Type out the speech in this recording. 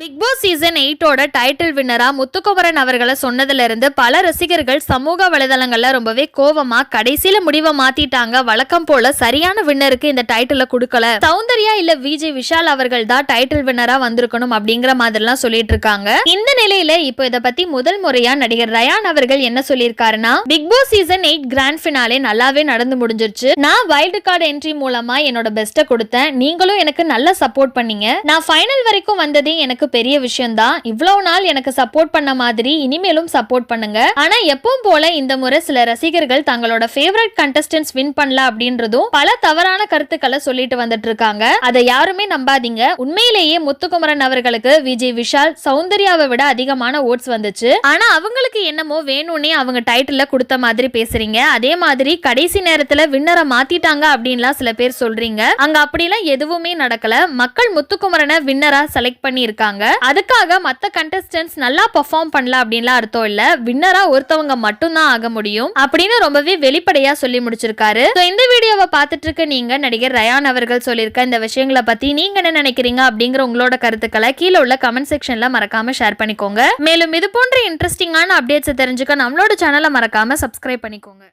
Big Boss season 8ஓட title வின்னரா முத்துக்குமரன் அவர்களை சொன்னதுல இருந்து பல ரசிகர்கள் சமூக வலைதளங்கள்ல ரொம்பவே கோவமா கடைசியில முடிவை மாத்திட்டாங்க. வழக்கம் போல சரியான வின்னருக்கு இந்த டைட்டில கொடுக்கல, சௌந்தர்யா இல்ல விஜய் விஷால் அவர்கள் தான் டைட்டில் வின்னரா வந்திருக்கணும் அப்படிங்கிற மாதிரிலாம் சொல்லிட்டு இருக்காங்க. இந்த நிலையில இப்போ இதை பத்தி முதல் முறையா நடிகர் ரயான் அவர்கள் என்ன சொல்லியிருக்காருன்னா, Bigg Boss season 8 grand finale நல்லாவே நடந்து முடிஞ்சிருச்சு. நான் வைல்டு கார்டு என்ட்ரி மூலமா என்னோட பெஸ்ட்டை கொடுத்தேன். நீங்களும் எனக்கு நல்ல சப்போர்ட் பண்ணீங்க. நான் ஃபைனல் வரைக்கும் வந்ததே எனக்கு பெரிய விஷயம் தான். இவ்வளவு நாள் எனக்கு சப்போர்ட் பண்ண மாதிரி இனிமேலும் சப்போர்ட் பண்ணுங்க. ஆனா எப்பவும் போல இந்த முறை சில ரசிகர்கள் தங்களோட ஃபேவரட் கண்டஸ்டன்ட்ஸ் வின் பண்ணல அப்படின்றதும் பல தவறான கருத்துக்களை சொல்லிட்டு வந்துட்டு இருக்காங்க. அதை யாருமே நம்பாதீங்க. உண்மையிலேயே முத்துக்குமரன் அவர்களுக்கு விஜய் விஷால் சௌந்தர்யாவை விட அதிகமான ஓட்ஸ் வந்துச்சு. ஆனா அவங்களுக்கு என்னமோ வேணும்னே அவங்க டைட்டில கொடுத்த மாதிரி பேசுறீங்க. அதே மாதிரி கடைசி நேரத்துல வின்னரை மாத்திட்டாங்க அப்படின்லாம் சில பேர் சொல்றீங்க. அங்க அப்படிலாம் எதுவுமே நடக்கல. மக்கள் முத்துக்குமரனை வின்னரா செலக்ட் பண்ணி இருக்காங்க. அதுக்காக மத்த கண்டஸ்டன்ட்ஸ் நல்லா பெர்ஃபார்ம் பண்ணல அப்படின்லாம் அர்த்தம் இல்ல. வின்னரா ஒருத்தவங்க மட்டும் தான் ஆக முடியும் அப்படின்னு ரொம்பவே வெளிப்படையா சொல்லி முடிச்சிருக்காரு. இந்த வீடியோவை பார்த்துட்டு இருக்க நீங்க நடிகர் ரயான் அவர்கள் சொல்லியிருக்க இந்த விஷயங்களை பத்தி நீங்க என்ன நினைக்கிறீங்க அப்படிங்கிற உங்களோட கருத்துக்களை கீழே உள்ள கமெண்ட் செக்ஷன்ல மறக்காம ஷேர் பண்ணிக்கோங்க. மேலும் இது போன்ற இன்ட்ரெஸ்டிங்கான அப்டேட்ஸ் தெரிஞ்சுக்க நம்மளோட சேனலை மறக்காம சப்ஸ்கிரைப் பண்ணிக்கோங்க.